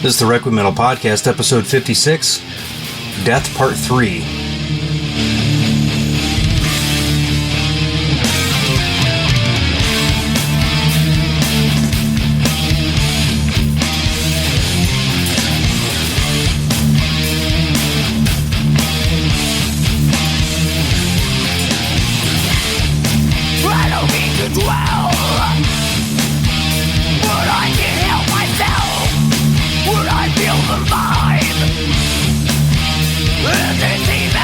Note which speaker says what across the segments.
Speaker 1: This is the Requiem Metal Podcast, episode 56, Death Part 3.
Speaker 2: I don't mean to dwell, but I can't help myself when I feel the vibe. This is even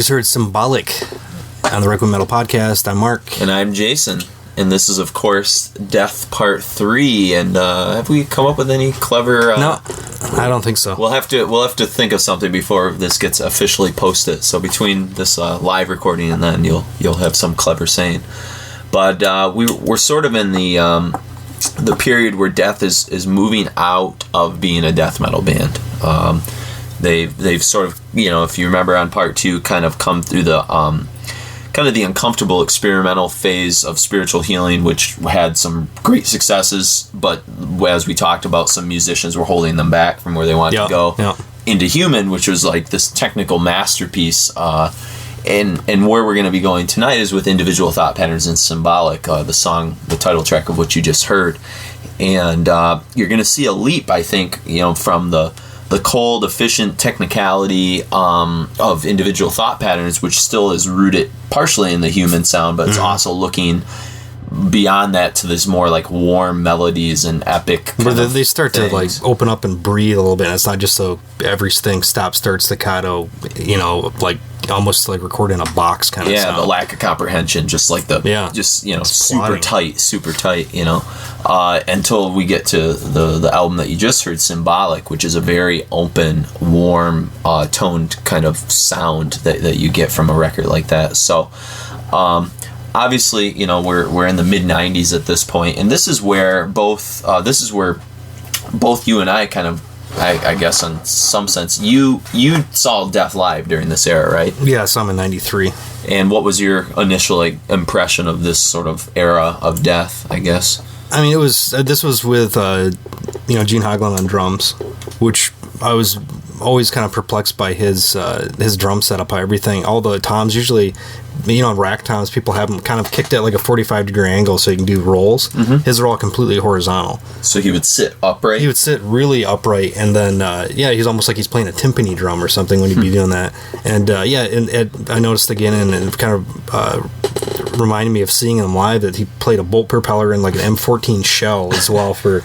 Speaker 1: just heard Symbolic on the Requiem Metal Podcast. I'm Mark.
Speaker 3: And I'm Jason. And this is, of course, Death Part 3. And have we come up with any clever...
Speaker 1: No, I don't think so.
Speaker 3: We'll have to think of something before this gets officially posted. So between this live recording and then you'll have some clever saying. But we're sort of in the period where Death is moving out of being a death metal band. They've sort of, if you remember on Part 2, kind of come through the kind of the uncomfortable experimental phase of spiritual healing, which had some great successes, but as we talked about, some musicians were holding them back from where they wanted to go. Into Human, which was like this technical masterpiece. And where we're going to be going tonight is with Individual Thought Patterns and Symbolic, the title track of what you just heard. And you're going to see a leap, I think, from the cold, efficient technicality of Individual Thought Patterns, which still is rooted partially in the Human sound, but it's also looking beyond that to this more like warm melodies and epic.
Speaker 1: Where they start to like open up and breathe a little bit. It's not just so everything stop, start, staccato, like almost like recording a box kind of sound.
Speaker 3: The lack of comprehension, just like super tight, until we get to the album that you just heard, Symbolic, which is a very open, warm, toned kind of sound that you get from a record like that. So obviously, we're in the mid 90s at this point, and this is where both you and I kind of, I guess in some sense, you saw Death live during this era, right?
Speaker 1: Yeah, I saw him in 93.
Speaker 3: And what was your initial impression of this sort of era of Death, I guess?
Speaker 1: I mean, this was with Gene Hoglan on drums, which I was always kind of perplexed by his drum setup, how everything, all the toms usually, rack toms, people have them kind of kicked at like a 45-degree angle so you can do rolls. Mm-hmm. His are all completely horizontal.
Speaker 3: So he would sit upright?
Speaker 1: He would sit really upright, and then, he's almost like he's playing a timpani drum or something when he'd be doing that. And, I noticed again, and it kind of reminded me of seeing him live, that he played a bolt propeller in like an M14 shell as well for,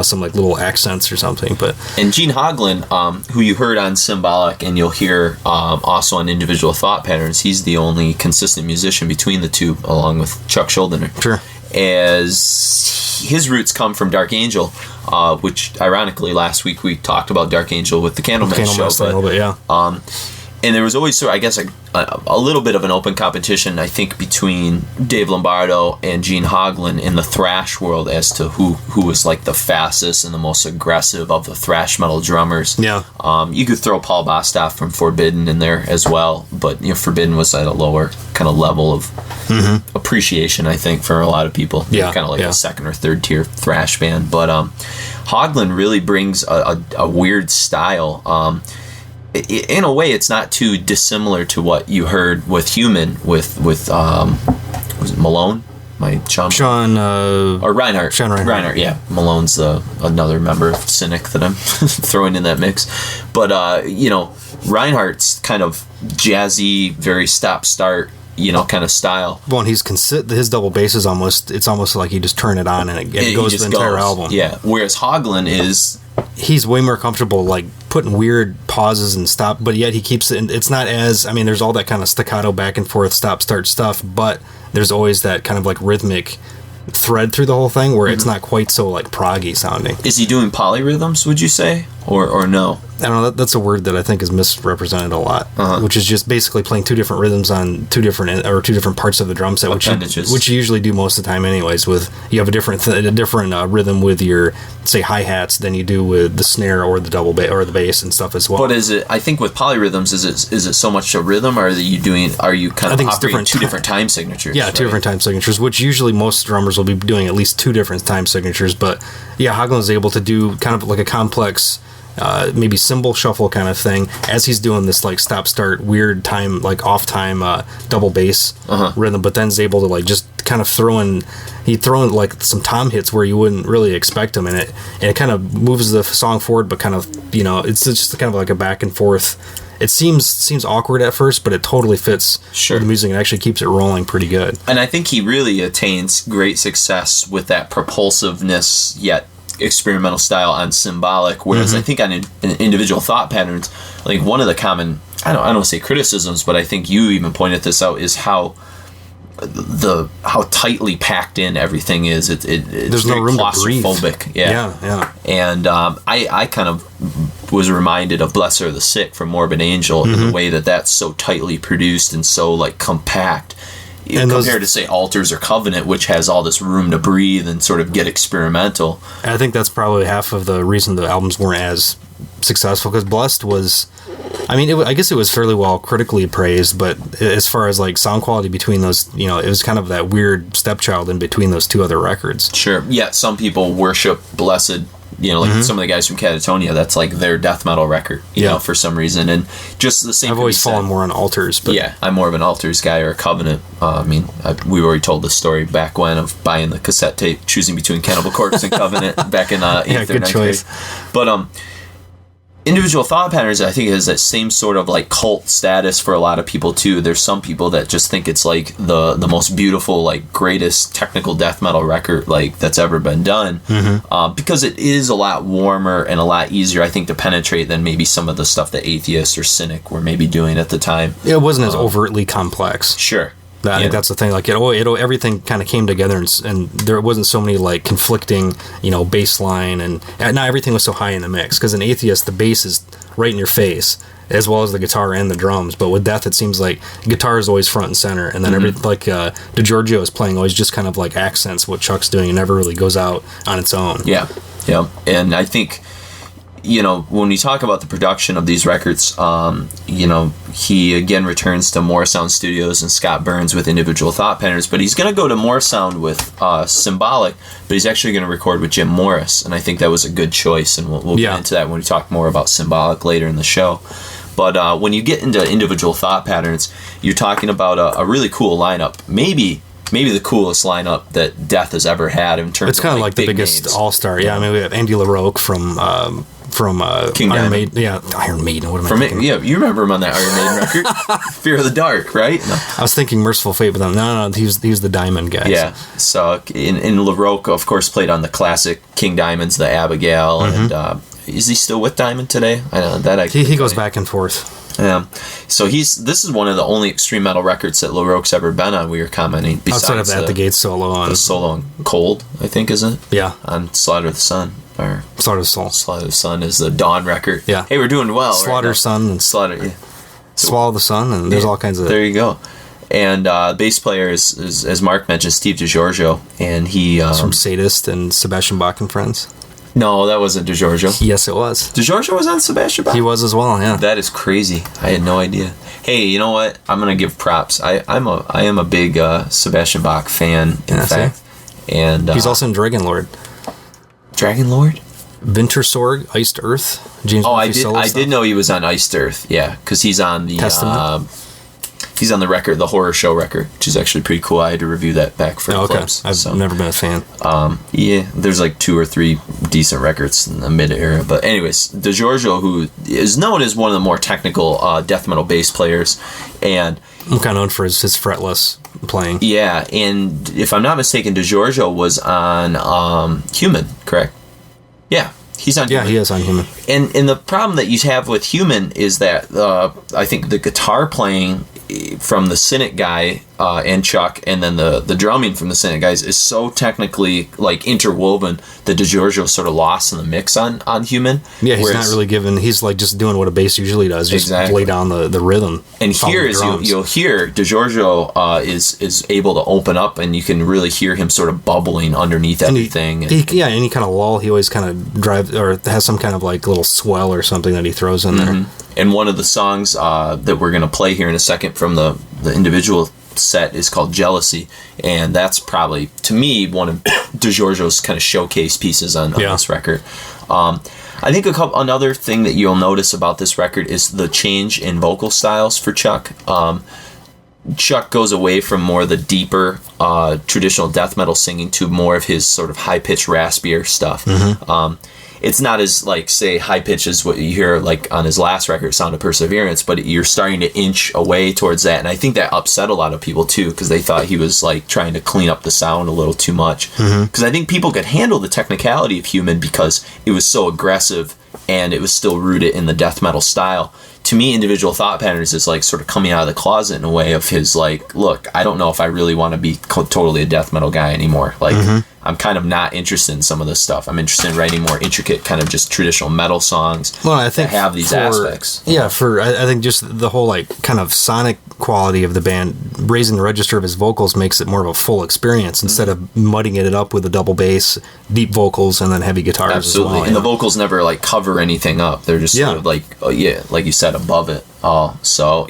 Speaker 1: some like little accents or something.
Speaker 3: And Gene Hoglan, who you heard on Symbolic, and you'll hear also on Individual Thought Patterns, he's the only consistent musician between the two, along with Chuck Schuldiner. Sure. As his roots come from Dark Angel, which ironically last week we talked about Dark Angel with the Candlemass show.
Speaker 1: A little bit, yeah.
Speaker 3: And there was always sort of, I guess, a little bit of an open competition, I think, between Dave Lombardo and Gene Hoglan in the thrash world as to who was like the fastest and the most aggressive of the thrash metal drummers. Yeah. You could throw Paul Bostaph from Forbidden in there as well, but Forbidden was at a lower kind of level of appreciation, I think, for a lot of people. Yeah. Kind of like a second or third tier thrash band. But Hoglan really brings a weird style. In a way, it's not too dissimilar to what you heard with Human with was it Malone? Sean or Reinhardt.
Speaker 1: Sean Reinhardt.
Speaker 3: Yeah. Malone's another member of Cynic that I'm throwing in that mix. But Reinhardt's kind of jazzy, very stop-start, kind of style.
Speaker 1: Well, and his double bass is almost like you just turn it on and it goes the entire album.
Speaker 3: Yeah. Whereas Hoglan
Speaker 1: he's way more comfortable like putting weird pauses and stop, but yet he keeps it. It's not as, there's all that kind of staccato back and forth stop start stuff, but there's always that kind of like rhythmic thread through the whole thing where it's not quite so like proggy sounding.
Speaker 3: Is he doing polyrhythms, would you say, or no?
Speaker 1: I don't know. That's a word that I think is misrepresented a lot, which is just basically playing two different rhythms on two different parts of the drum set, which you usually do most of the time, anyways. With you have a different rhythm with your say hi-hats than you do with the snare or the double bass or the bass and stuff as well.
Speaker 3: But is it? I think with polyrhythms, is it so much a rhythm, or are you kind of operating two different time signatures?
Speaker 1: Yeah, two different time signatures, which usually most drummers will be doing at least two different time signatures. But yeah, Hoglan is able to do kind of like a complex. Maybe cymbal shuffle kind of thing as he's doing this like stop start weird time like off time double bass rhythm, but then is able to like just kind of throw in like some tom hits where you wouldn't really expect them, and it kind of moves the song forward, but kind of it's just kind of like a back and forth. It seems awkward at first, but it totally fits with the music and actually keeps it rolling pretty good.
Speaker 3: And I think he really attains great success with that propulsiveness yet experimental style on Symbolic, whereas I think on Individual Thought Patterns, like one of the common I don't say criticisms, but I think you even pointed this out, is how tightly packed in everything is. It's
Speaker 1: There's
Speaker 3: very
Speaker 1: no room
Speaker 3: claustrophobic.
Speaker 1: to breathe. Yeah.
Speaker 3: And I kind of was reminded of Blessed Are the Sick from Morbid Angel, in the way that that's so tightly produced and so like compact. And compared to, say, Altars or Covenant, which has all this room to breathe and sort of get experimental.
Speaker 1: I think that's probably half of the reason the albums weren't as successful, because Blessed was, I mean, I guess it was fairly well critically praised, but as far as like sound quality between those, it was kind of that weird stepchild in between those two other records.
Speaker 3: Sure. Yeah, some people worship Blessed, like some of the guys from Catatonia, that's like their death metal record, you know, for some reason. And just the same.
Speaker 1: I've always fallen more on Altars, but
Speaker 3: yeah, I'm more of an Altars guy or a Covenant. We already told the story back when of buying the cassette tape, choosing between Cannibal Corpse and Covenant back in 8th or 9th grade. But Individual Thought Patterns, I think, has that same sort of like cult status for a lot of people too. There's some people that just think it's like the most beautiful, like greatest technical death metal record like that's ever been done, because it is a lot warmer and a lot easier, I think, to penetrate than maybe some of the stuff that Atheist or Cynic were maybe doing at the time.
Speaker 1: It wasn't as overtly complex.
Speaker 3: Sure.
Speaker 1: I think that's the thing. Like everything kind of came together, and there wasn't so many like conflicting, bass line, and not everything was so high in the mix. Because in Atheist, the bass is right in your face, as well as the guitar and the drums. But with Death, it seems like guitar is always front and center, and then DiGiorgio is playing always just kind of like accents what Chuck's doing, and never really goes out on its own. Yeah.
Speaker 3: And I think, when we talk about the production of these records, he again returns to Morrisound Studios and Scott Burns with Individual Thought Patterns, but he's going to go to Morrisound with Symbolic, but he's actually going to record with Jim Morris, and I think that was a good choice, and we'll get into that when we talk more about Symbolic later in the show. But when you get into Individual Thought Patterns, you're talking about a really cool lineup, maybe the coolest lineup that Death has ever had in terms of
Speaker 1: it's kind of like the biggest names. All-star. Yeah, I mean, we have Andy LaRocque from
Speaker 3: King
Speaker 1: Iron
Speaker 3: Diamond.
Speaker 1: Maiden. Yeah, Iron Maiden. What am I thinking?
Speaker 3: Yeah, you remember him on that Iron Maiden record, Fear of the Dark, right? No.
Speaker 1: I was thinking Merciful Fate, but no, he was the Diamond guy.
Speaker 3: Yeah, so in LaRocque, of course, played on the classic King Diamonds, the Abigail, and is he still with Diamond today? I know that
Speaker 1: he goes back and forth.
Speaker 3: Yeah, so this is one of the only extreme metal records that LaRocque's ever been on. We were commenting
Speaker 1: outside of At the Gates solo on
Speaker 3: the solo on Cold, I think, isn't it?
Speaker 1: Yeah,
Speaker 3: on Slaughter of the Sun. Or
Speaker 1: Slaughter of the Soul.
Speaker 3: Slaughter of the Sun is the Dawn record.
Speaker 1: Yeah.
Speaker 3: Hey, we're doing well.
Speaker 1: Slaughter
Speaker 3: right
Speaker 1: Sun and
Speaker 3: Slaughter. Yeah.
Speaker 1: Swallow the Sun, and there's all kinds of.
Speaker 3: There you go. And bass player is, as Mark mentioned, Steve DiGiorgio, and he
Speaker 1: from Sadist and Sebastian Bach and Friends.
Speaker 3: No, that wasn't DiGiorgio.
Speaker 1: Yes, it was.
Speaker 3: DiGiorgio was on Sebastian Bach?
Speaker 1: He was as well, yeah.
Speaker 3: That is crazy. I had no idea. Hey, you know what? I'm going to give props. I am a big Sebastian Bach fan, in fact. And
Speaker 1: he's also in Dragon Lord.
Speaker 3: Dragon Lord?
Speaker 1: Wintersorg, Iced Earth. James Murphy
Speaker 3: I did know he was on Iced Earth, yeah, because he's on the he's on the record, the Horror Show record, which is actually pretty cool. I had to review that back for clips.
Speaker 1: I've never been a fan.
Speaker 3: Yeah, there's like 2 or 3 decent records in the mid-era. But anyways, DiGiorgio, who is known as one of the more technical death metal bass players, and
Speaker 1: I'm kind of known for his fretless playing.
Speaker 3: Yeah, and if I'm not mistaken, DiGiorgio was on Human, correct? Yeah. He's on Human.
Speaker 1: Yeah, he is on Human.
Speaker 3: And the problem that you have with Human is that I think the guitar playing from the Cynic guy and Chuck, and then the drumming from the Cynic guys is so technically like interwoven that DiGiorgio sort of lost in the mix on Human.
Speaker 1: Yeah, he's not really given. He's like just doing what a bass usually does, just lay down the rhythm.
Speaker 3: And here is you'll hear DiGiorgio is able to open up, and you can really hear him sort of bubbling underneath everything.
Speaker 1: Any kind of lull, he always kind of drives or has some kind of like little swell or something that he throws in there.
Speaker 3: And one of the songs that we're going to play here in a second from the individual set is called Jealousy, and that's probably, to me, one of DiGiorgio's kind of showcase pieces on this record. I think another thing that you'll notice about this record is the change in vocal styles for Chuck. Chuck goes away from more the deeper traditional death metal singing to more of his sort of high-pitched, raspier stuff. It's not as, like, say, high-pitched as what you hear, like, on his last record, Sound of Perseverance, but you're starting to inch away towards that, and I think that upset a lot of people, too, because they thought he was, like, trying to clean up the sound a little too much. Because I think people could handle the technicality of Human because it was so aggressive, and it was still rooted in the death metal style. to me, Individual Thought Patterns is like sort of coming out of the closet in a way of his like, look, I don't know if I really want to be totally a death metal guy anymore. Like, I'm kind of not interested in some of this stuff. I'm interested in writing more intricate, kind of just traditional metal songs.
Speaker 1: Well, I think
Speaker 3: that have these aspects.
Speaker 1: Yeah, I think just the whole like kind of sonic quality of the band, raising the register of his vocals makes it more of a full experience instead of mudding it up with a double bass, deep vocals, and then heavy guitars.
Speaker 3: Absolutely,
Speaker 1: as well,
Speaker 3: and the vocals never like cover anything up. They're just sort of like, like you said, above it. So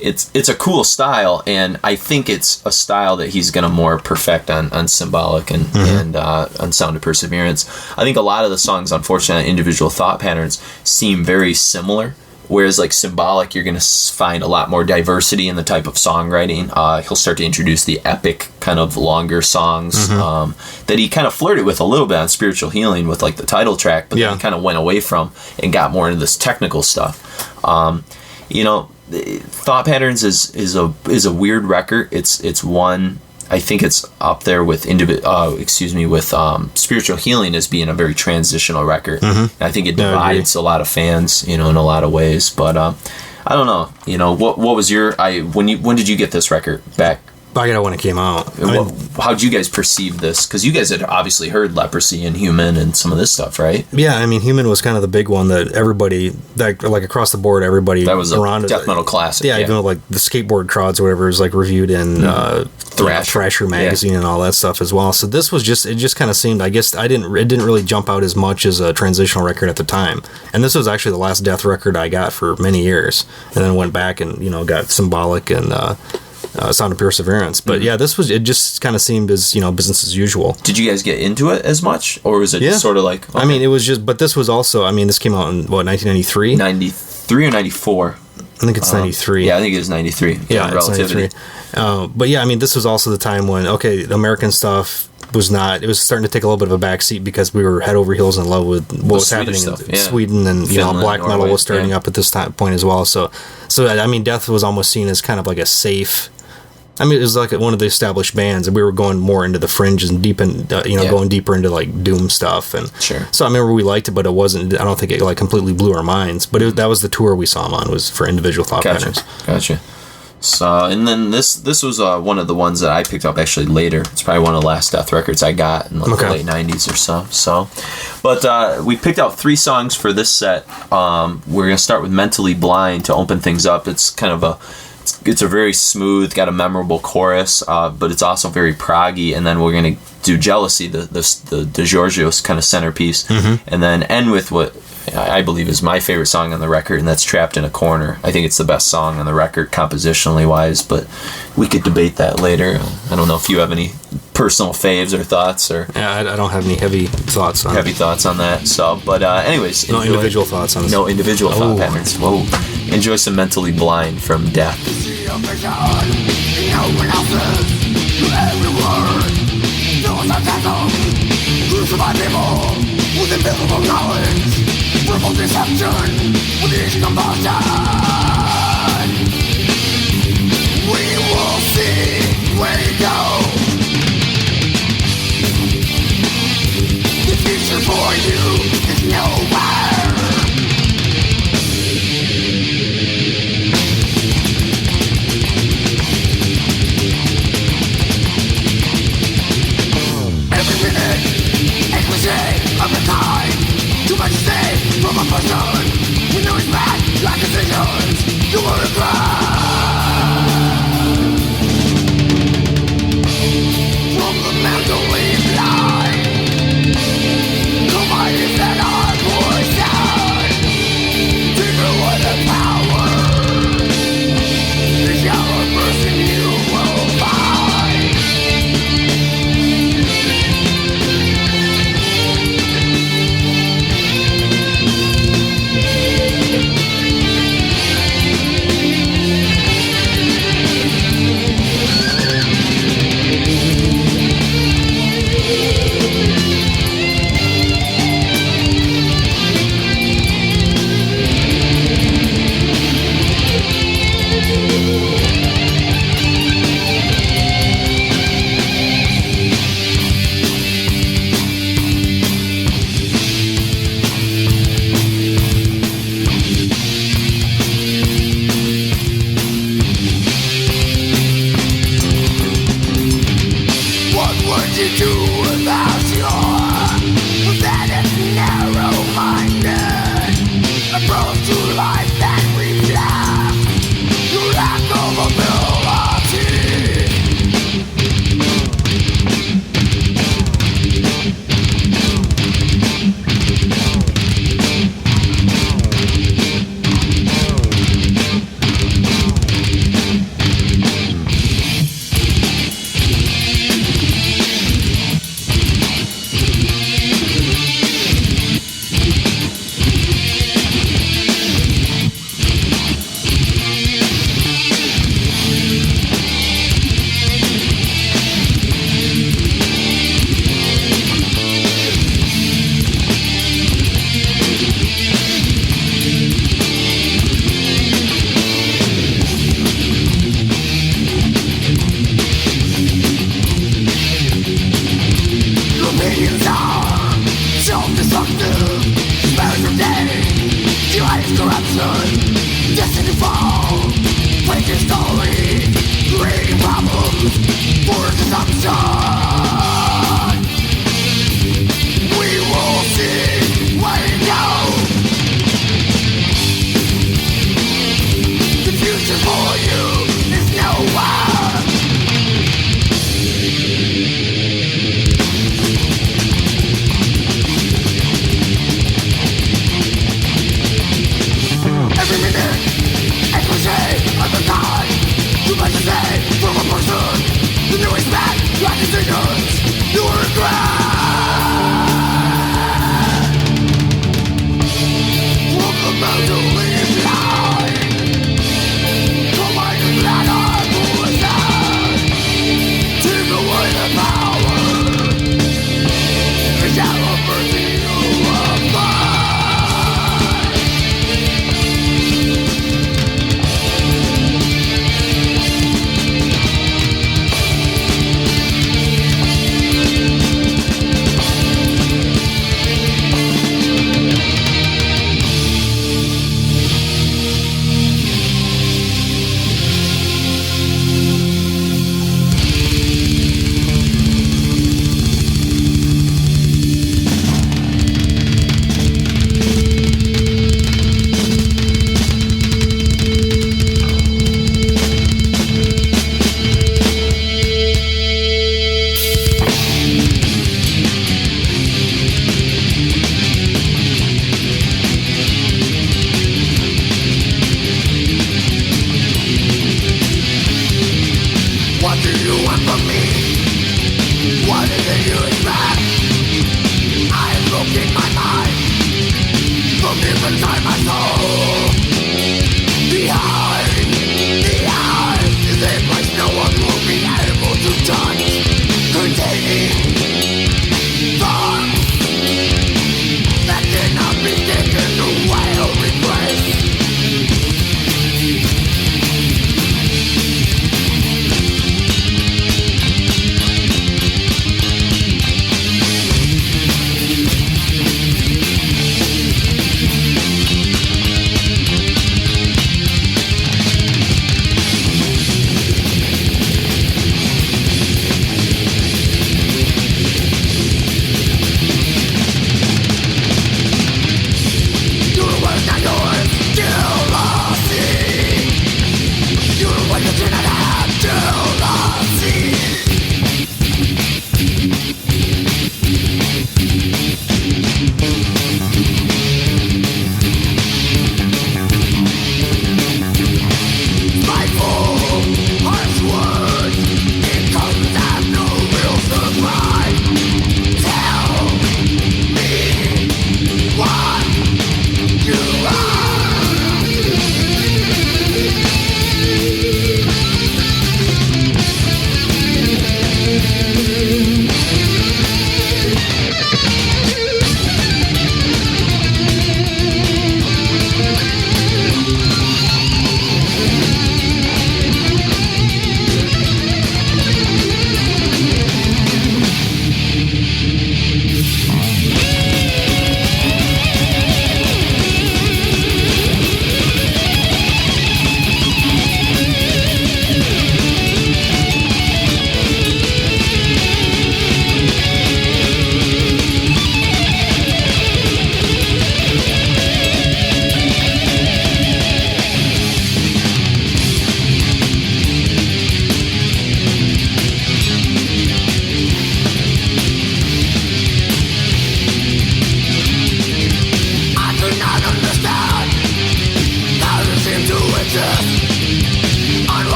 Speaker 3: it's a cool style, and I think it's a style that he's going to more perfect on Symbolic and on Sound of Perseverance. I think a lot of the songs, unfortunately, on Individual Thought Patterns seem very similar, whereas like Symbolic, you're going to find a lot more diversity in the type of songwriting. He'll start to introduce the epic kind of longer songs that he kind of flirted with a little bit on Spiritual Healing with like the title track, but then he kind of went away from and got more into this technical stuff. Thought Patterns is a weird record. It's one, I think it's up there with Spiritual Healing as being a very transitional record. I think it divides a lot of fans, in a lot of ways. But I don't know. What was your when did you get this record back?
Speaker 1: I got it when it came out.
Speaker 3: How did you guys perceive this? Because you guys had obviously heard Leprosy and Human and some of this stuff, right?
Speaker 1: Yeah, I mean, Human was kind of the big one that everybody, like across the board, everybody
Speaker 3: that was
Speaker 1: around
Speaker 3: a death metal classic.
Speaker 1: Yeah, even like the skateboard crowds or whatever was like reviewed in Thrasher magazine and all that stuff as well. So this was it just kind of seemed, I guess, it didn't really jump out as much as a transitional record at the time. And this was actually the last death record I got for many years, and then went back and got Symbolic and Sound of Perseverance. But it just kind of seemed as business as usual.
Speaker 3: Did you guys get into it as much, or was it just sort of like
Speaker 1: I mean, it was just, but this was also, this came out in 1993
Speaker 3: or 94?
Speaker 1: I think it's 93.
Speaker 3: Yeah, I think it was 93.
Speaker 1: Yeah, it's 93. But yeah, this was also the time when the American stuff was starting to take a little bit of a backseat because we were head over heels in love with what was happening in Sweden, and Finland, black metal was starting up at this point as well. So Death was almost seen as kind of like a safe. It was like one of the established bands, and we were going more into the fringe and deep in, going deeper into like doom stuff. And so I remember we liked it, but it wasn't. I don't think it like completely blew our minds. But that was the tour we saw them on, was for Individual Thought Patterns.
Speaker 3: Gotcha. So, and then this was one of the ones that I picked up actually later. It's probably one of the last death records I got in the late 90s or so. But we picked out 3 songs for this set. We're going to start with Mentally Blind to open things up. It's kind of it's a very smooth, got a memorable chorus, but it's also very proggy. And then we're going to do Jealousy, the Giorgio's kind of centerpiece, and then end with what I believe is my favorite song on the record, and that's Trapped in a Corner. I think it's the best song on the record, compositionally wise, but we could debate that later. I don't know if you have any personal faves or thoughts, or
Speaker 1: I don't have any heavy thoughts on
Speaker 3: that. So, but anyways,
Speaker 1: no individual thoughts on this.
Speaker 3: No individual thought patterns. Whoa! Enjoy some Mentally Blind from Death.
Speaker 2: With invisible knowledge, verbal deception, with each combustion. We will see where you go. The future for you is nowhere. Every minute, explicit of the time. Too much to say from a person. We know it's bad, like decisions. You will regret. From the mentally blind, come ideas that are poison. Deeper with the power. The shallow person you will find. Self-destructive, spirits from day, delights corruption, destined to fall, fake your story, creating problems, forced assumption. We will see where you go. The future for you is nowhere. Every minute, expose of the time. Too much to say from a person. The newest man, like a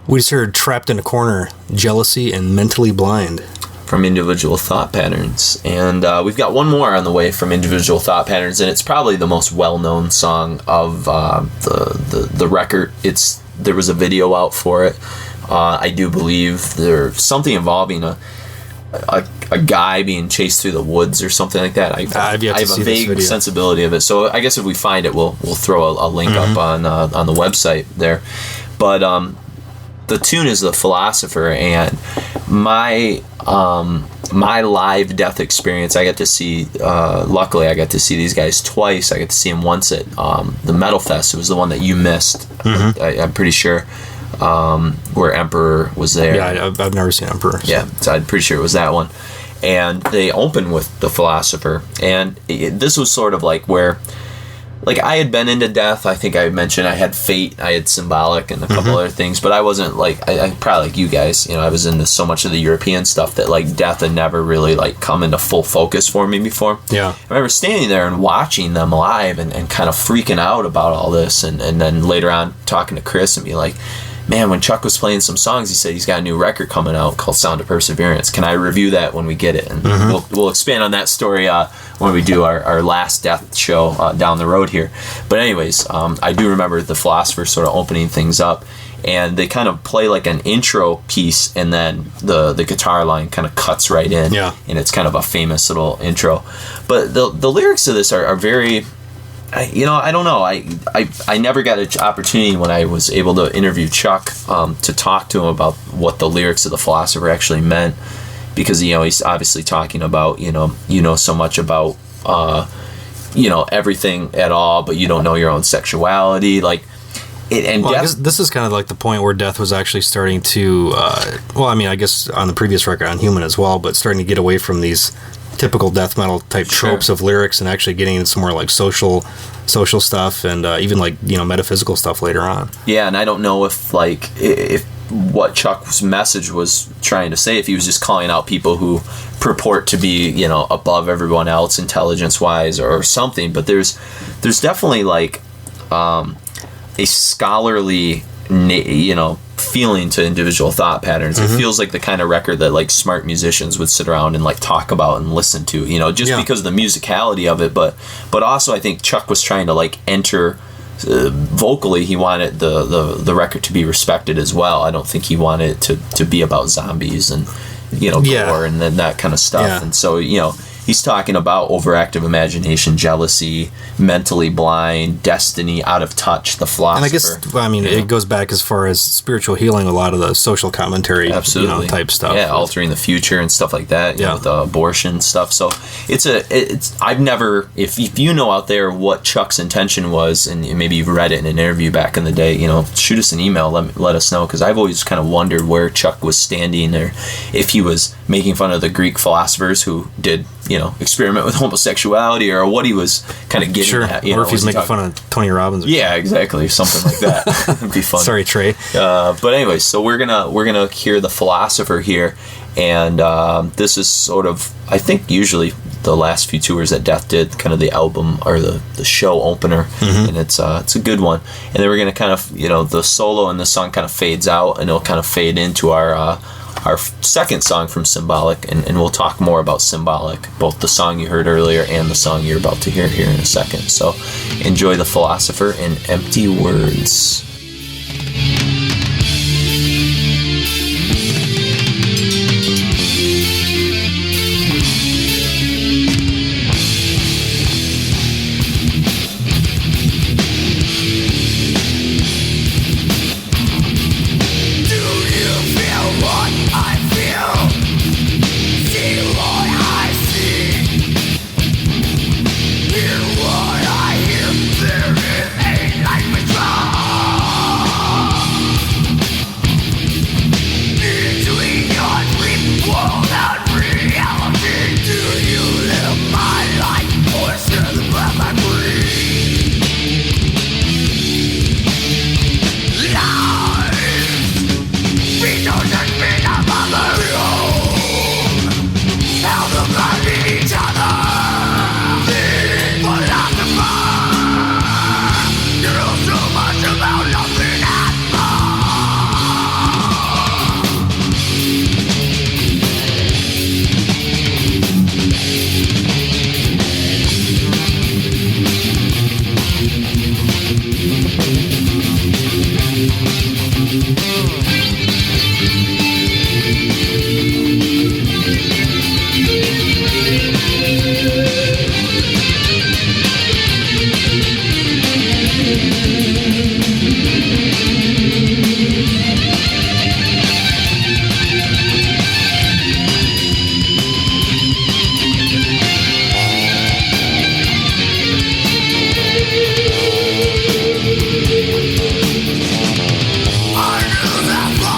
Speaker 1: We just heard Trapped in a Corner, Jealousy, and Mentally Blind.
Speaker 3: From Individual Thought Patterns. And we've got one more on the way from Individual Thought Patterns, and it's probably the most well-known song of the record. There was a video out for it. I do believe there's something involving a guy being chased through the woods or something like that. I have a vague sensibility of it. So I guess if we find it, we'll throw a link up on the website there. But the tune is The Philosopher, and my live Death experience, I got to see, luckily I got to see these guys twice. I got to see them once at the Metal Fest. It was the one that you missed, I'm pretty sure, where Emperor was there.
Speaker 1: Yeah, I've never seen Emperor. So.
Speaker 3: Yeah, so I'm pretty sure it was that one. And they opened with The Philosopher, and this was sort of like where like I had been into Death. I think I mentioned I had Fate, I had Symbolic, and a couple other things, but I wasn't like I probably like you guys. I was into so much of the European stuff that like Death had never really like come into full focus for me before.
Speaker 1: Yeah,
Speaker 3: I remember standing there and watching them live and kind of freaking out about all this, and then later on talking to Chris and being like, man, when Chuck was playing some songs, he said he's got a new record coming out called Sound of Perseverance. Can I review that when we get it? And we'll expand on that story when we do our last Death show down the road here. But anyways, I do remember the Philosopher sort of opening things up, and they kind of play like an intro piece, and then the guitar line kind of cuts right in.
Speaker 1: Yeah.
Speaker 3: And it's kind of a famous little intro. But the lyrics of this are very... I don't know. I never got an opportunity when I was able to interview Chuck to talk to him about what the lyrics of the Philosopher actually meant, because he's obviously talking about so much about everything at all, but you don't know your own sexuality, like.
Speaker 1: I guess this is kind of like the point where Death was actually starting to, I guess on the previous record on Human as well, but starting to get away from these typical death metal type tropes of lyrics and actually getting into some more like social stuff and even like metaphysical stuff later on.
Speaker 3: Yeah, and I don't know if what Chuck's message was trying to say, if he was just calling out people who purport to be above everyone else intelligence wise or something, but there's definitely like a scholarly feeling to individual thought patterns. It feels like the kind of record that like smart musicians would sit around and like talk about and listen to, because of the musicality of it, but also I think Chuck was trying to like enter vocally. He wanted the record to be respected as well. I don't think he wanted it to be about zombies and gore and then that kind of stuff. And so he's talking about overactive imagination, jealousy, mentally blind, destiny, out of touch, the Philosopher.
Speaker 1: And I guess, it goes back as far as spiritual healing, a lot of the social commentary type stuff.
Speaker 3: Yeah, altering the future and stuff like that, with abortion stuff. So I've never, if you know out there what Chuck's intention was, and maybe you've read it in an interview back in the day, shoot us an email, let us know, because I've always kind of wondered where Chuck was standing, or if he was making fun of the Greek philosophers who did experiment with homosexuality, or what he was kind of getting at.
Speaker 1: Or if he's making fun of Tony Robbins.
Speaker 3: Yeah, exactly, something like that. It'd be fun.
Speaker 1: Sorry, Trey.
Speaker 3: But anyway, so we're gonna hear the Philosopher here, and this is sort of, I think, usually the last few tours that Death did, kind of the album or the show opener, and it's a good one. And then we're gonna kind of the solo in the song kind of fades out, and it'll kind of fade into our second song from Symbolic, and we'll talk more about Symbolic, both the song you heard earlier and the song you're about to hear here in a second. So enjoy the Philosopher and Empty Words.
Speaker 2: I knew that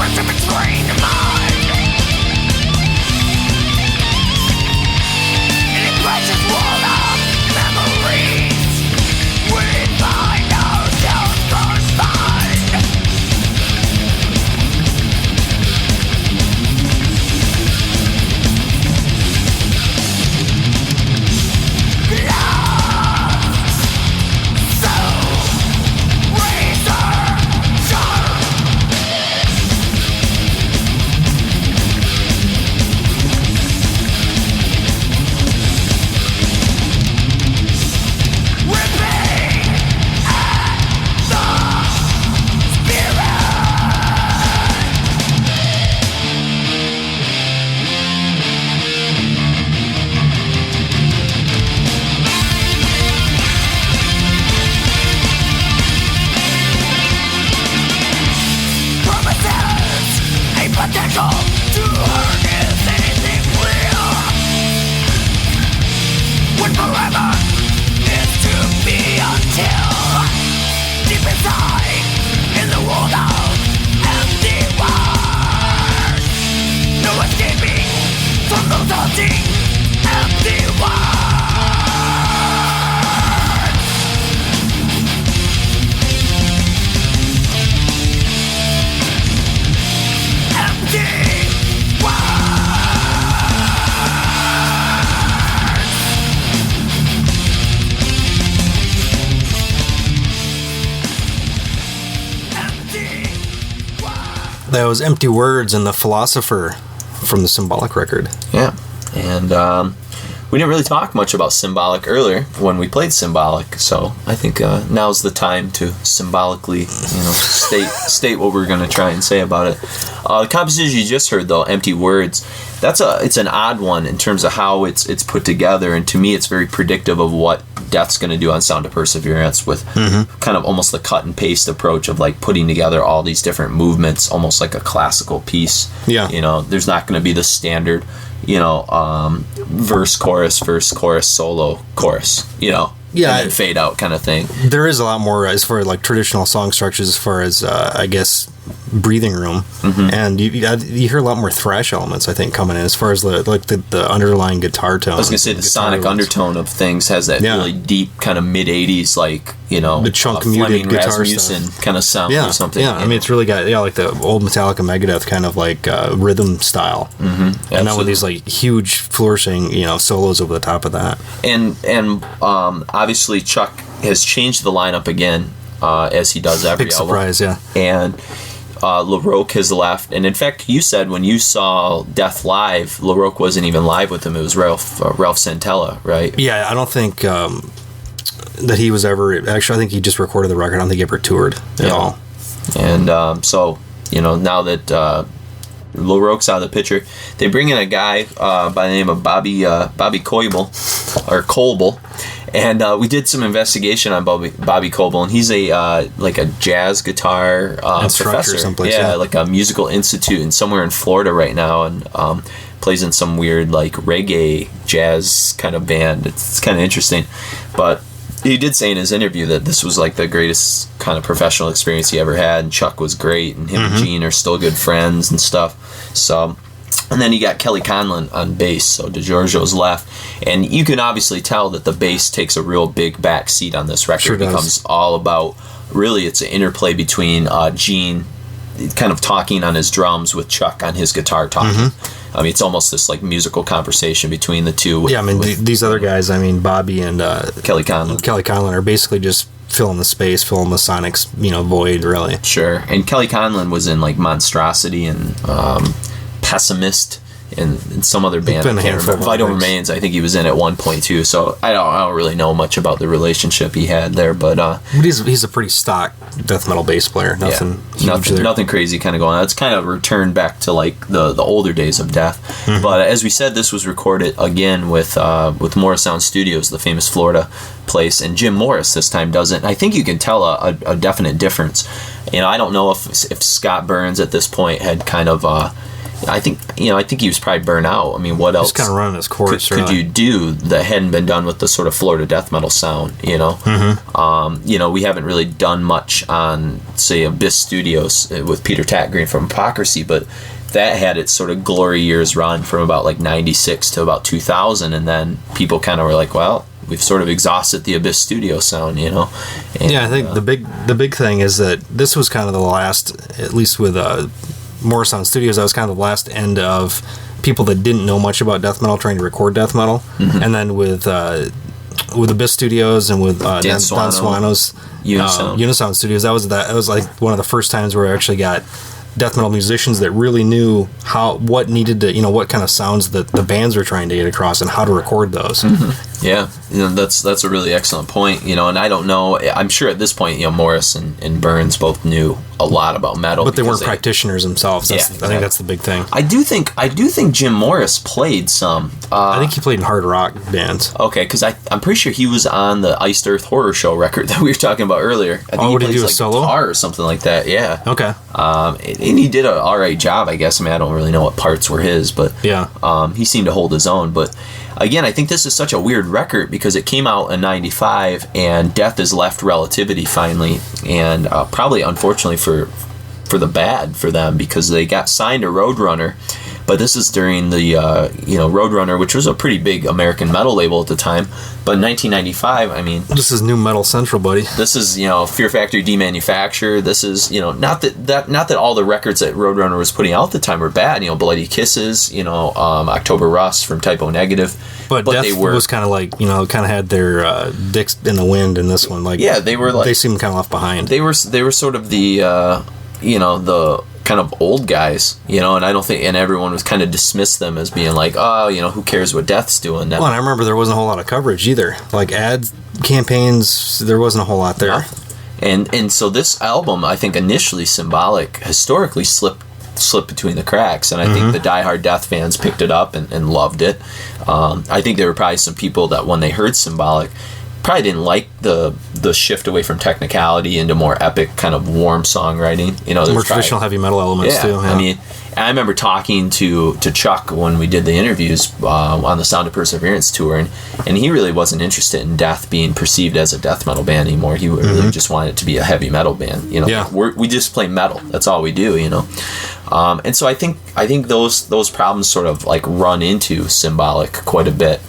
Speaker 2: words of a trained mind. And it precious world of memories we find ourselves confined. Potential to hurt is anything real, when forever is to be until deep inside in the world of empty words, no escaping from those haunting empty words.
Speaker 1: That was Empty Words and the Philosopher from the Symbolic record.
Speaker 3: Yeah, and we didn't really talk much about Symbolic earlier when we played Symbolic, so I think now's the time to symbolically, state what we're going to try and say about it. The composition you just heard, though, Empty Words, it's an odd one in terms of how it's put together, and to me it's very predictive of what Death's going to do on Sound of Perseverance with kind of almost the cut and paste approach of like putting together all these different movements, almost like a classical piece.
Speaker 1: Yeah.
Speaker 3: There's not going to be the standard, verse, chorus, solo, chorus,
Speaker 1: Yeah,
Speaker 3: and then fade out kind of thing.
Speaker 1: There is a lot more as far as like traditional song structures, as far as I guess breathing room, and you hear a lot more thrash elements, I think, coming in as far as the underlying guitar tone.
Speaker 3: I was gonna say the sonic undertone of things has that really deep kind of mid '80s
Speaker 1: the chunk muted guitar
Speaker 3: Rasmussen
Speaker 1: stuff
Speaker 3: kind of sound or something.
Speaker 1: Yeah, I mean it's really got like the old Metallica Megadeth kind of like rhythm style, and now with these like huge flourishing solos over the top of that.
Speaker 3: And obviously Chuck has changed the lineup again as he does every
Speaker 1: big
Speaker 3: album.
Speaker 1: Surprise, yeah.
Speaker 3: And LaRoque has left, and in fact, you said when you saw Death live, LaRoque wasn't even live with him. It was Ralph Santella, right?
Speaker 1: Yeah, I don't think that he was ever. Actually, I think he just recorded the record. I don't think he ever toured at all.
Speaker 3: And so now that LaRoque's out of the picture, they bring in a guy by the name of Bobby Koebel, or Colbel. And we did some investigation on Bobby Coble, and he's a jazz guitar professor.
Speaker 1: Someplace,
Speaker 3: like a musical institute and somewhere in Florida right now, and plays in some weird like reggae jazz kind of band. It's kind of interesting, but he did say in his interview that this was like the greatest kind of professional experience he ever had, and Chuck was great, and him and Gene are still good friends and stuff. So. And then you got Kelly Conlon on bass, so DiGiorgio's left. And you can obviously tell that the bass takes a real big back seat on this record.
Speaker 1: Sure does.
Speaker 3: It becomes all about, really, it's an interplay between Gene kind of talking on his drums with Chuck on his guitar talking. I mean, it's almost this like musical conversation between the two.
Speaker 1: Yeah, I mean, these other guys, Bobby and
Speaker 3: Kelly Conlon
Speaker 1: are basically just filling the space, filling the sonics, void, really.
Speaker 3: Sure. And Kelly Conlon was in like Monstrosity and Pessimist and some other band. I can't remember. Vital Remains, I think he was in at one point too. So I don't really know much about the relationship he had there, but
Speaker 1: he's a pretty stock death metal bass player.
Speaker 3: Nothing crazy kind of going on. It's kind of returned back to like the older days of Death. But as we said, this was recorded again with Morris Sound Studios, the famous Florida place, and Jim Morris this time does it. I think you can tell a definite difference. I don't know if Scott Burns at this point had kind of I think he was probably burnt out. I mean, what else?
Speaker 1: Just kind of running his course.
Speaker 3: Could you do that hadn't been done with the sort of Florida death metal sound? You know, we haven't really done much on, say, Abyss Studios with Peter Tatgreen from Hypocrisy, but that had its sort of glory years run from about like 96 to about 2000, and then people kind of were like, well, we've sort of exhausted the Abyss Studio sound, you know. And,
Speaker 1: I think the big thing is that this was kind of the last, at least with Morrisound Studios, that was kind of the last end of people that didn't know much about death metal trying to record death metal, and then with Abyss Studios and with Dan Swano's Unisound Studios, that was like one of the first times where I actually got death metal musicians that really knew what needed to, what kind of sounds that the bands were trying to get across and how to record those.
Speaker 3: Yeah, that's a really excellent point, and I don't know, I'm sure at this point, Morris and Burns both knew a lot about metal,
Speaker 1: but they weren't practitioners themselves. I think that's the big thing.
Speaker 3: I do think Jim Morris played some.
Speaker 1: I think he played in hard rock bands.
Speaker 3: Okay, because I'm pretty sure he was on the Iced Earth Horror Show record that we were talking about earlier. I think
Speaker 1: did he do a solo
Speaker 3: guitar or something like that? Yeah.
Speaker 1: Okay.
Speaker 3: And he did an alright job, I guess. I mean, I don't really know what parts were his, but he seemed to hold his own. But again, I think this is such a weird record because it came out in 95 and Death has left Relativity finally, and probably unfortunately for the bad for them, because they got signed to Roadrunner, but this is during the Roadrunner, which was a pretty big American metal label at the time. But in 1995, I mean,
Speaker 1: this is New Metal Central, buddy.
Speaker 3: This is Fear Factory demanufactured. This is not that all the records that Roadrunner was putting out at the time were bad. Bloody Kisses, October Rust from Typo Negative.
Speaker 1: But Death they was kind of like kind of had their dicks in the wind in this one. Like
Speaker 3: they were like,
Speaker 1: they seemed kind of left behind.
Speaker 3: They were sort of the the kind of old guys, and I don't think, and everyone was kind of dismissed them as being like, oh, who cares what Death's doing now.
Speaker 1: Well, and I remember there wasn't a whole lot of coverage either. Like ad campaigns, there wasn't a whole lot there.
Speaker 3: And so this album, I think initially Symbolic historically slipped between the cracks, and I think the diehard Death fans picked it up and loved it. I think there were probably some people that when they heard Symbolic probably didn't like the shift away from technicality into more epic kind of warm songwriting.
Speaker 1: More traditional heavy metal elements too. Yeah.
Speaker 3: I mean, I remember talking to Chuck when we did the interviews on the Sound of Perseverance tour, and he really wasn't interested in Death being perceived as a death metal band anymore. He really just wanted it to be a heavy metal band. We just play metal. That's all we do. And so I think those problems sort of like run into Symbolic quite a bit,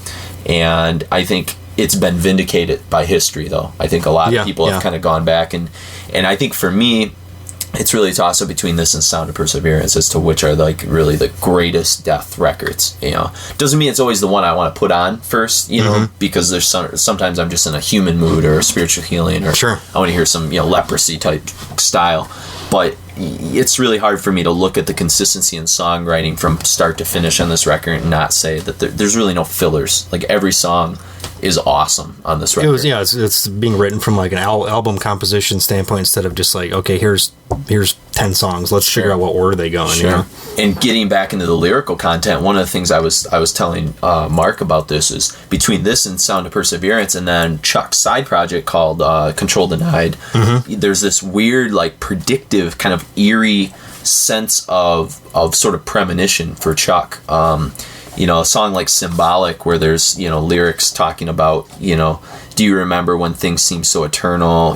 Speaker 3: and I think it's been vindicated by history, though. I think a lot of people have kind of gone back, and I think for me, it's really a toss-up between this and Sound of Perseverance as to which are like really the greatest Death records. Doesn't mean it's always the one I want to put on first, because there's sometimes I'm just in a human mood or a spiritual healing, or I want to hear some Leprosy type style. But it's really hard for me to look at the consistency in songwriting from start to finish on this record and not say that there's really no fillers. Like every song is awesome on this record.
Speaker 1: It's being written from like an album composition standpoint instead of just like, okay, here's 10 songs, let's figure out what order they go in.
Speaker 3: And getting back into the lyrical content, one of the things I was telling Mark about this is between this and Sound of Perseverance and then Chuck's side project called Control Denied, there's this weird like predictive kind of eerie sense of sort of premonition for Chuck. A song like Symbolic, where there's lyrics talking about do you remember when things seem so eternal?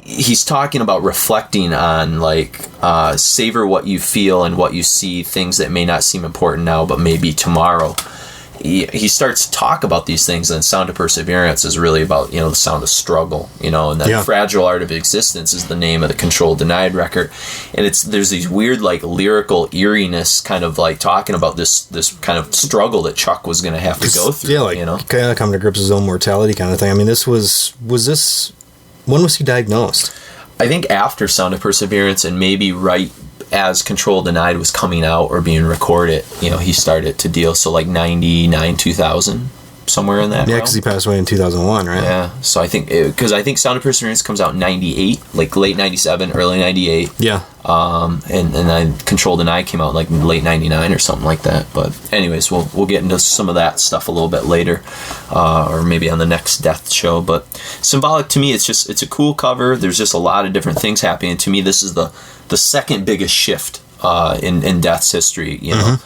Speaker 3: He's talking about reflecting on like savor what you feel and what you see, things that may not seem important now but maybe tomorrow. He starts to talk about these things, and Sound of Perseverance is really about the sound of struggle, and that Fragile Art of Existence is the name of the Control Denied record, and there's these weird like lyrical eeriness kind of like talking about this kind of struggle that Chuck was going to have to go through.
Speaker 1: Kind of come to grips with his own mortality kind of thing. I mean, this was this, when was he diagnosed?
Speaker 3: I think after Sound of Perseverance, and maybe right as Control Denied was coming out or being recorded, he started to deal. So like 99, 2000, somewhere in that.
Speaker 1: Yeah, because he passed away in 2001, right?
Speaker 3: Yeah. So I think I think Sound of Perseverance comes out in 98, like late 97, early 98.
Speaker 1: Yeah.
Speaker 3: And then Control Denied came out like late 99 or something like that. But anyways, we'll get into some of that stuff a little bit later, or maybe on the next Death show. But Symbolic, to me, it's a cool cover. There's just a lot of different things happening. To me, this is the second biggest shift in Death's history, you know.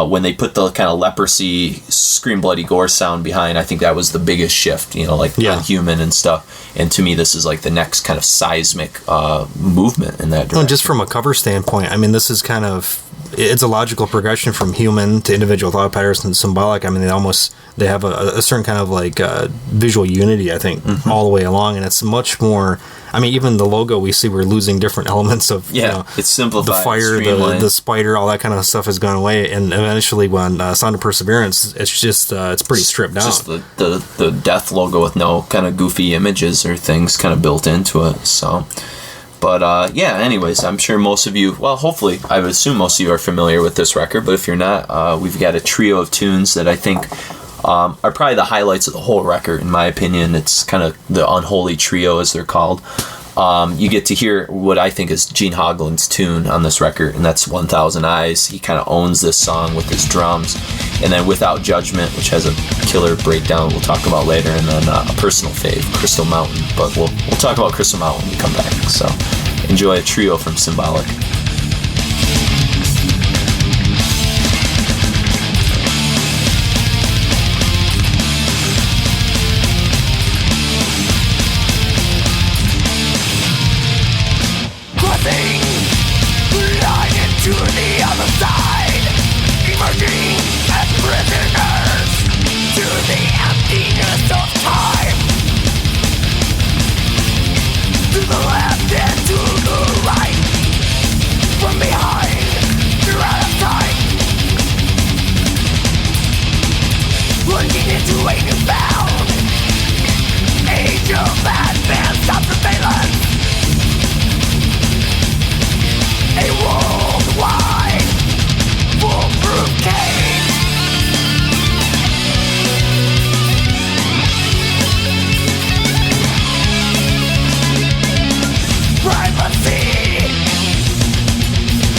Speaker 3: When they put the kind of leprosy, scream bloody gore sound behind, I think that was the biggest shift, you know, like Unhuman and stuff. And to me, this is like the next kind of seismic movement in that direction.
Speaker 1: Well, just from a cover standpoint, I mean, this is kind of, it's a logical progression from Human to Individual Thought Patterns and Symbolic. I mean, they have a certain kind of like visual unity, I think, all the way along. And it's much more, I mean, even the logo we see, we're losing different elements of, you know,
Speaker 3: it's simplified.
Speaker 1: The fire, the spider, all that kind of stuff has gone away. And eventually when Sound of Perseverance, it's just, it's pretty stripped down.
Speaker 3: Just the Death logo with no kind of goofy images or things kind of built into it. So, but anyways, I'm sure most of you, well, hopefully, I would assume most of you are familiar with this record. But if you're not, we've got a trio of tunes that I think are probably the highlights of the whole record, in my opinion. It's kind of the unholy trio, as they're called. You get to hear what I think is Gene Hoglan's tune on this record, and that's 1000 Eyes. He kind of owns this song with his drums. And then Without Judgment, which has a killer breakdown we'll talk about later, and then a personal fave, Crystal Mountain. But we'll talk about Crystal Mountain when we come back. So enjoy a trio from Symbolic.
Speaker 2: To the other side, emerging as prisoners to the emptiness of time. To the left and to the right, from behind, you're out of sight. Plunging into a newfound age of advanced self-surveillance. A worldwide foolproof cage. Privacy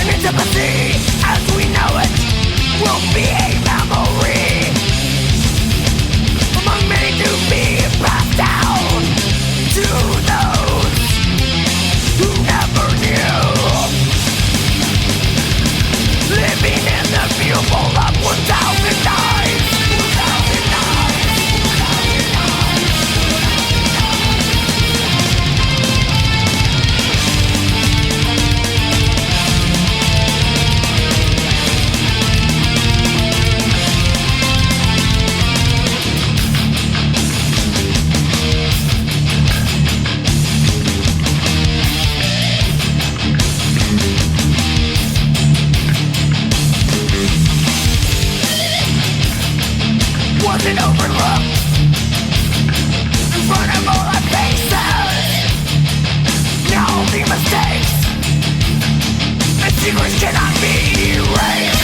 Speaker 2: and intimacy as we know it will be a memory among many to be passed down to those who never knew. Living in the beautiful of 1000 eyes. 1000 eyes. 1000 eyes. Wasn't overlooked in front of all our faces. Now the mistakes and secrets cannot be erased.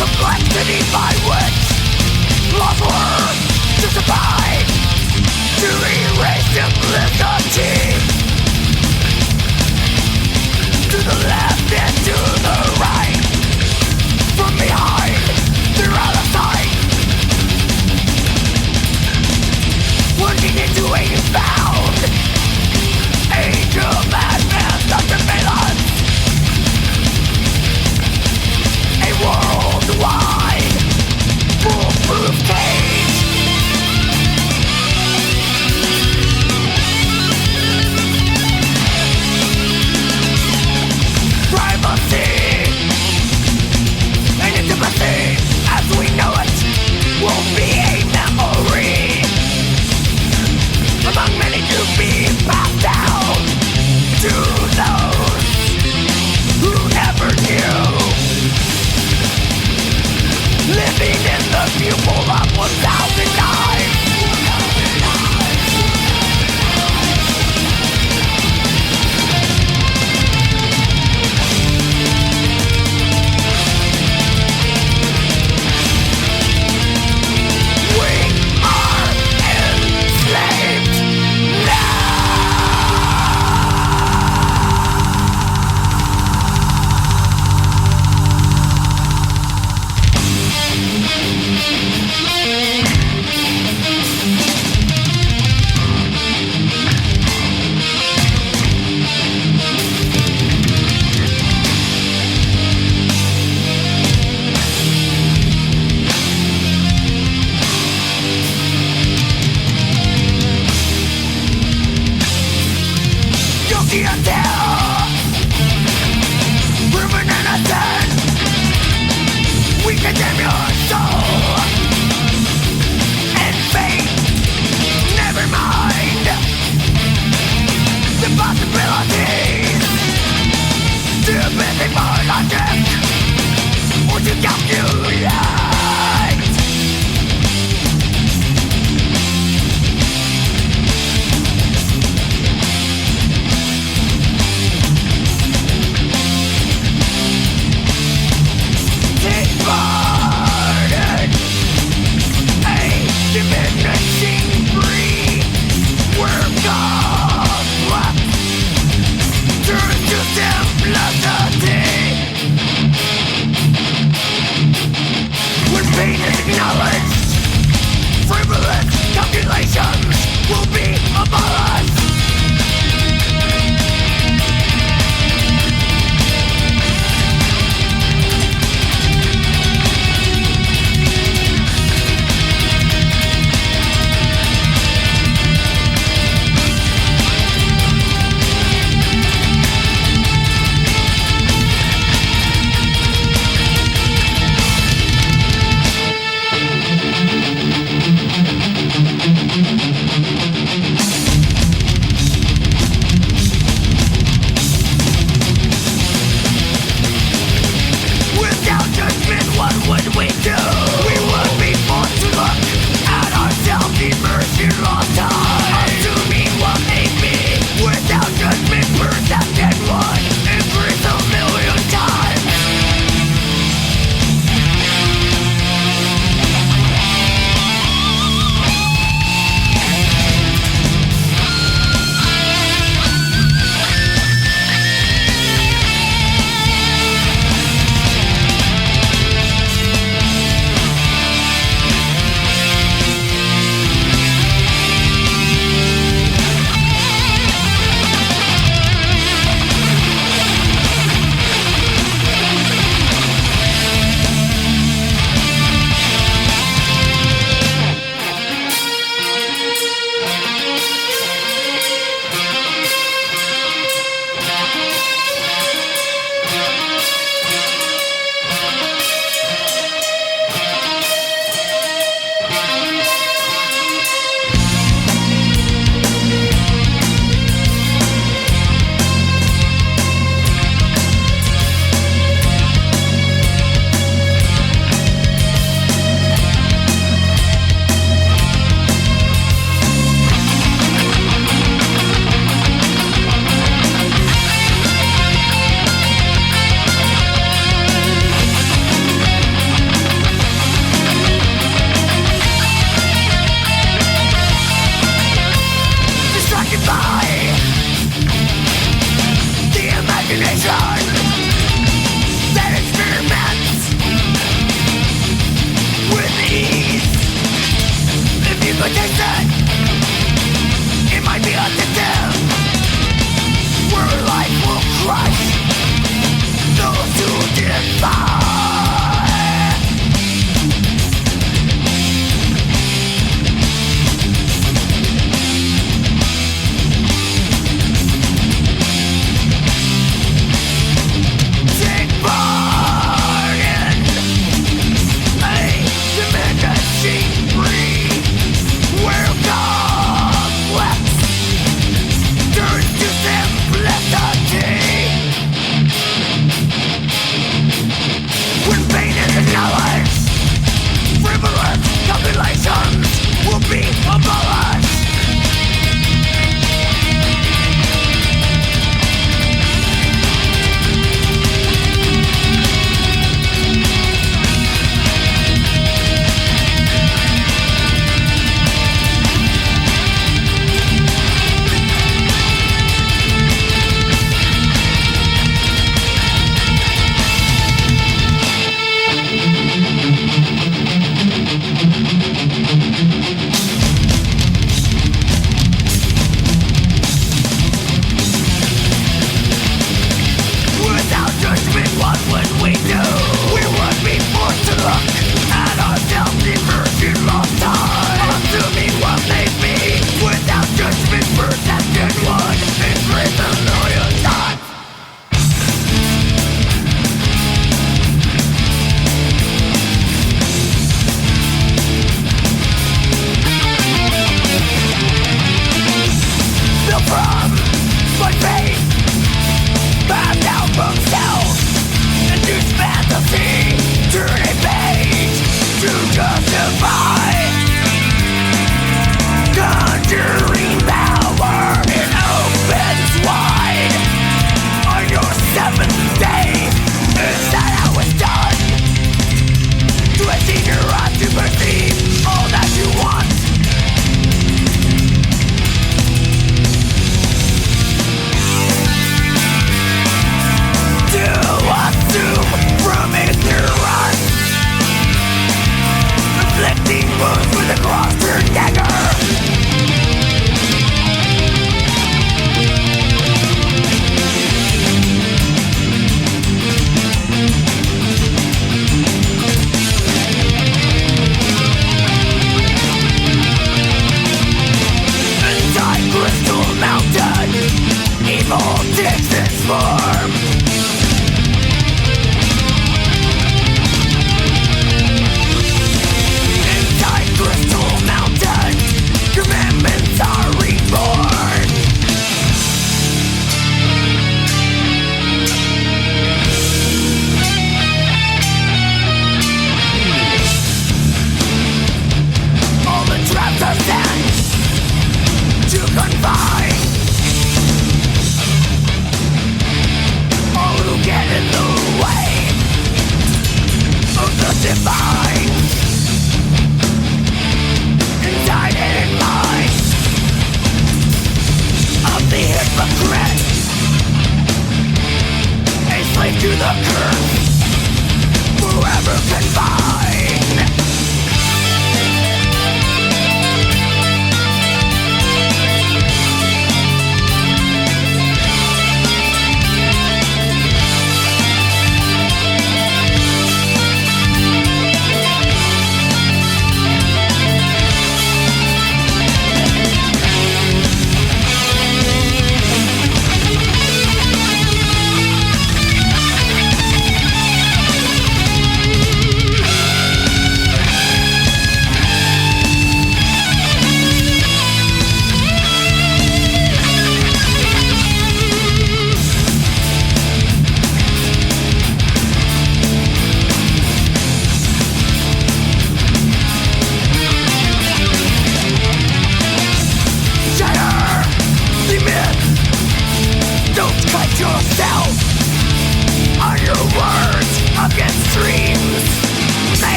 Speaker 2: Complexity by which laws were justified to erase simplicity. To the left and to the right, from behind, they're out of sight. Plunging into a newfound age of advanced surveillance. A worldwide foolproof cage. Privacy and intimacy as we know it will be a memory among many to be passed down to those who never knew. Living in the pupil of 1000 eyes. 1000 eyes.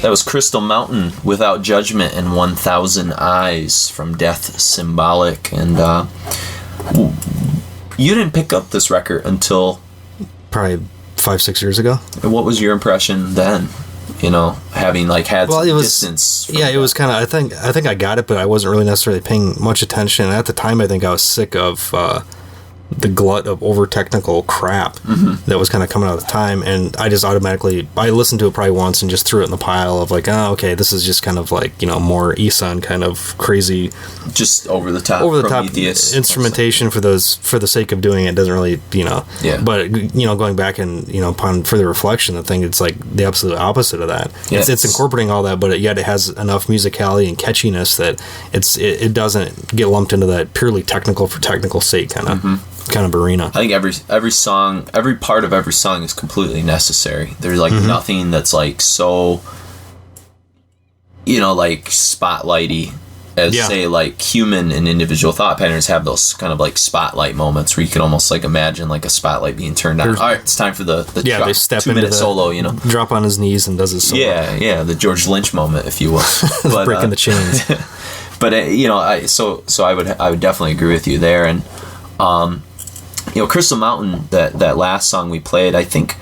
Speaker 3: That was Crystal Mountain, Without Judgment, and 1,000 Eyes from Death, Symbolic. And you didn't pick up this record until...
Speaker 1: Probably 5-6 years ago.
Speaker 3: What was your impression then? You know, having like had some distance.
Speaker 1: Yeah, it was kind of. I think I got it, but I wasn't really necessarily paying much attention. And at the time, I think I was sick of the glut of over technical crap that was kind of coming out at the time, and I just automatically I listened to it probably once and just threw it in the pile of like, oh, okay, this is just kind of like, you know, more Isan kind of crazy,
Speaker 3: just over the top
Speaker 1: instrumentation for the sake of doing it. Doesn't really, you know.
Speaker 3: Yeah.
Speaker 1: But you know, going back and, you know, upon further reflection, the thing, it's like the absolute opposite of that. Yeah. It's incorporating all that, but yet it has enough musicality and catchiness that it doesn't get lumped into that purely technical for technical sake kind of arena.
Speaker 3: I think every song, every part of every song is completely necessary. There's like nothing that's like so, you know, like spotlighty as say like Human and Individual Thought Patterns have those kind of like spotlight moments where you can almost like imagine like a spotlight being turned on. All right, it's time for the
Speaker 1: Chuck, they step
Speaker 3: 2-minute solo, you know,
Speaker 1: drop on his knees and does his solo.
Speaker 3: Yeah, the George Lynch moment, if you will.
Speaker 1: But, breaking the chains.
Speaker 3: But you know, I would definitely agree with you there. And you know, Crystal Mountain, that last song we played, I think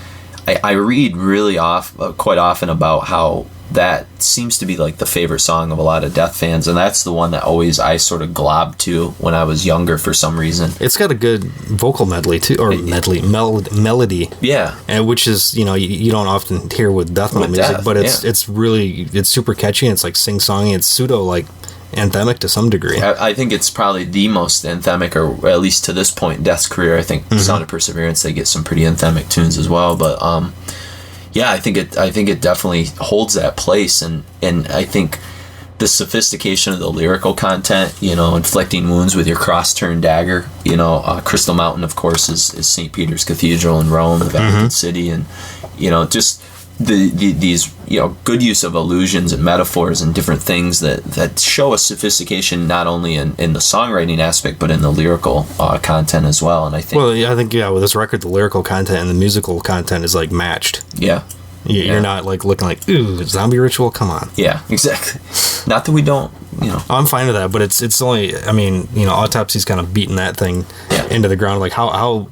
Speaker 3: I read really quite often about how that seems to be like the favorite song of a lot of Death fans, and that's the one that always I sort of globbed to when I was younger for some reason.
Speaker 1: It's got a good vocal medley too, or melody.
Speaker 3: Yeah,
Speaker 1: and which is, you know, you don't often hear with death metal music, but it's really super catchy. And it's like sing-songy. It's pseudo like anthemic to some degree.
Speaker 3: I think it's probably the most anthemic, or at least to this point in Death's career. I think Sound of Perseverance, they get some pretty anthemic tunes as well, but yeah, I think it definitely holds that place, and I think the sophistication of the lyrical content, you know, inflicting wounds with your cross-turned dagger, you know, Crystal Mountain, of course, is St. Peter's Cathedral in Rome, the Vatican City, and, you know, just these, you know, good use of allusions and metaphors and different things that show a sophistication not only in the songwriting aspect but in the lyrical content as well. And I think with this record, the lyrical content and the musical content is like matched. Yeah.
Speaker 1: You're not like looking like, ooh, zombie ritual, come on.
Speaker 3: Yeah, exactly. Not that we don't, you know.
Speaker 1: I'm fine with that, but it's only, I mean, you know, Autopsy's kind of beating that thing into the ground. Like how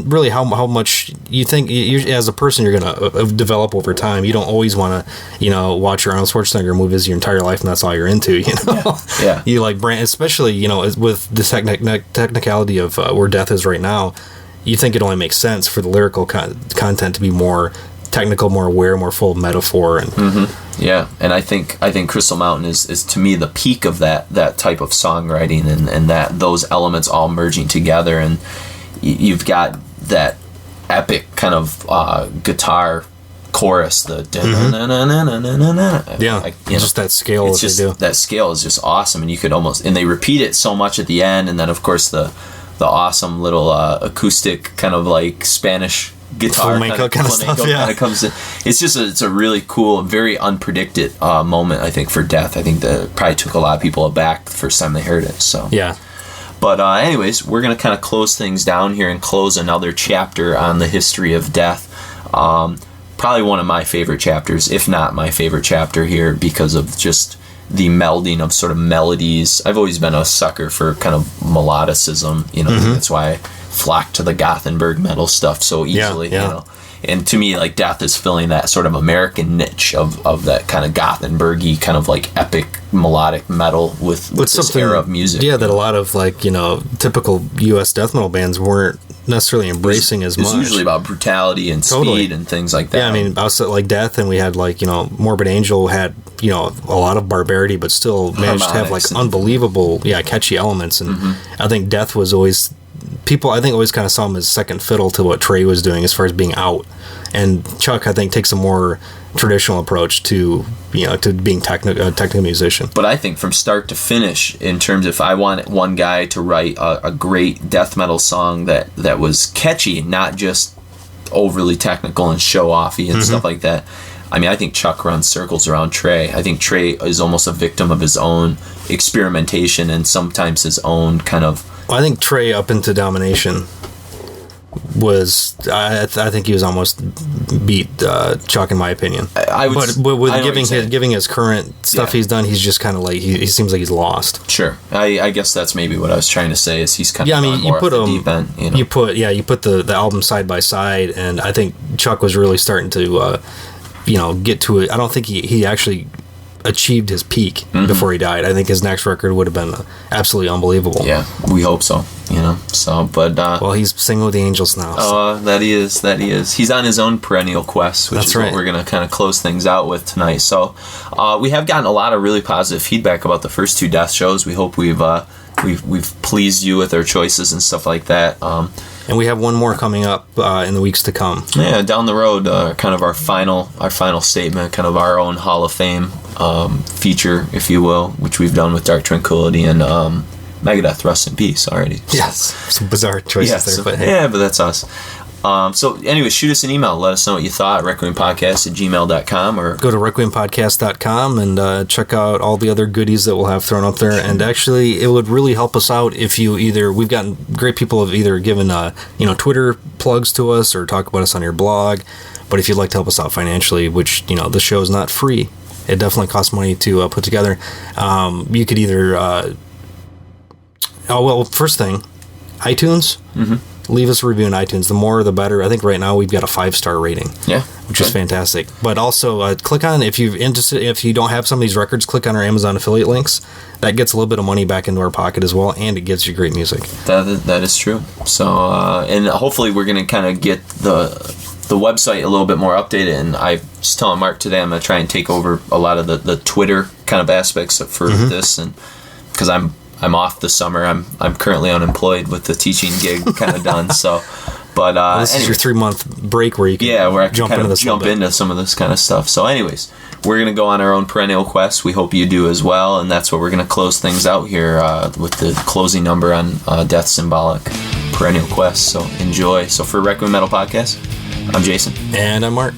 Speaker 1: really how much you think as a person you're gonna develop over time. You don't always want to, you know, watch your Arnold Schwarzenegger movies your entire life and that's all you're into. You know, You like brand, especially, you know, with the technicality of where Death is right now. You think it only makes sense for the lyrical content to be more technical, more aware, more full of metaphor, and
Speaker 3: yeah. And I think Crystal Mountain is to me the peak of that type of songwriting, and that those elements all merging together, and you've got that epic kind of guitar chorus, the
Speaker 1: just that scale.
Speaker 3: It's just that scale is just awesome, and you could almost, and they repeat it so much at the end, and then of course the awesome little acoustic kind of like Spanish guitar
Speaker 1: flamenco kind of stuff,
Speaker 3: kind of comes in. It's a really cool, very unpredicted moment, I think, for Death. I think that probably took a lot of people aback the first time they heard it. So
Speaker 1: yeah.
Speaker 3: But anyways, we're gonna kind of close things down here and close another chapter on the history of Death. Probably one of my favorite chapters, if not my favorite chapter here, because of just the melding of sort of melodies. I've always been a sucker for kind of melodicism, you know. That's why I flock to the Gothenburg metal stuff so easily, you know. And to me, like, Death is filling that sort of American niche of that kind of Gothenburg-y kind of like epic melodic metal with this era of music.
Speaker 1: Yeah, that a lot of, like, you know, typical U.S. death metal bands weren't necessarily embracing as much.
Speaker 3: It's usually about brutality and speed and things like that.
Speaker 1: Yeah, I mean, outside like Death, and we had, like, you know, Morbid Angel had, you know, a lot of barbarity, but still managed to have, like, unbelievable, catchy elements. And I think Death was always... People, I think, always kind of saw him as second fiddle to what Trey was doing as far as being out. And Chuck, I think, takes a more traditional approach to, you know, to being a technical musician.
Speaker 3: But I think from start to finish, in terms of, if I want one guy to write a great death metal song that was catchy, not just overly technical and show-offy and stuff like that, I mean, I think Chuck runs circles around Trey. I think Trey is almost a victim of his own experimentation and sometimes his own kind of...
Speaker 1: Well, I think Trey, up into Domination, was, I think he was almost beat Chuck in my opinion. But with giving his current stuff he's done, he's just kind of like he seems like he's lost.
Speaker 3: Sure, I guess that's maybe what I was trying to say is he's kind of
Speaker 1: you put
Speaker 3: off the deep end.
Speaker 1: You put the album side by side, and I think Chuck was really starting to get to it. I don't think he actually achieved his peak before he died. I think his next record would have been absolutely unbelievable.
Speaker 3: Yeah, we hope so. But
Speaker 1: well, he's singing with the angels now.
Speaker 3: Oh, that he is. He's on his own perennial quest, which is what we're going to kind of close things out with tonight. So we have gotten a lot of really positive feedback about the first 2 Death shows. We hope we've pleased you with our choices and stuff like that.
Speaker 1: And we have one more coming up in the weeks to come.
Speaker 3: Yeah, down the road, kind of our final statement, kind of our own Hall of Fame feature, if you will, which we've done with Dark Tranquillity and Megadeth, Rest in Peace already. So.
Speaker 1: Yes, some bizarre choices there, but hey.
Speaker 3: Yeah, but that's us. So anyway, shoot us an email. Let us know what you thought. requiempodcast@gmail.com or
Speaker 1: go to requiempodcast.com and check out all the other goodies that we'll have thrown up there. And actually, it would really help us out if you we've gotten great people have either given Twitter plugs to us or talk about us on your blog. But if you'd like to help us out financially, which the show is not free, it definitely costs money to put together. You could either first thing, iTunes. Leave us a review on iTunes. The more, the better. I think right now we've got a 5-star rating.
Speaker 3: Yeah,
Speaker 1: which is fantastic. But also, click on if you don't have some of these records, click on our Amazon affiliate links. That gets a little bit of money back into our pocket as well, and it gives you great music.
Speaker 3: That is true. So, and hopefully, we're going to kind of get the website a little bit more updated. And I was telling Mark today, I'm going to try and take over a lot of the Twitter kind of aspects for this, and because I'm off this summer. I'm currently unemployed with the teaching gig kind of done. So, but
Speaker 1: this is your 3-month break where you can
Speaker 3: where I can jump into some of this kind of stuff. So, anyways, we're gonna go on our own perennial quest. We hope you do as well, and that's what we're gonna close things out here with the closing number on Death Symbolic Perennial Quest. So enjoy. So for Requiem Metal Podcast, I'm Jason,
Speaker 1: and I'm Mark.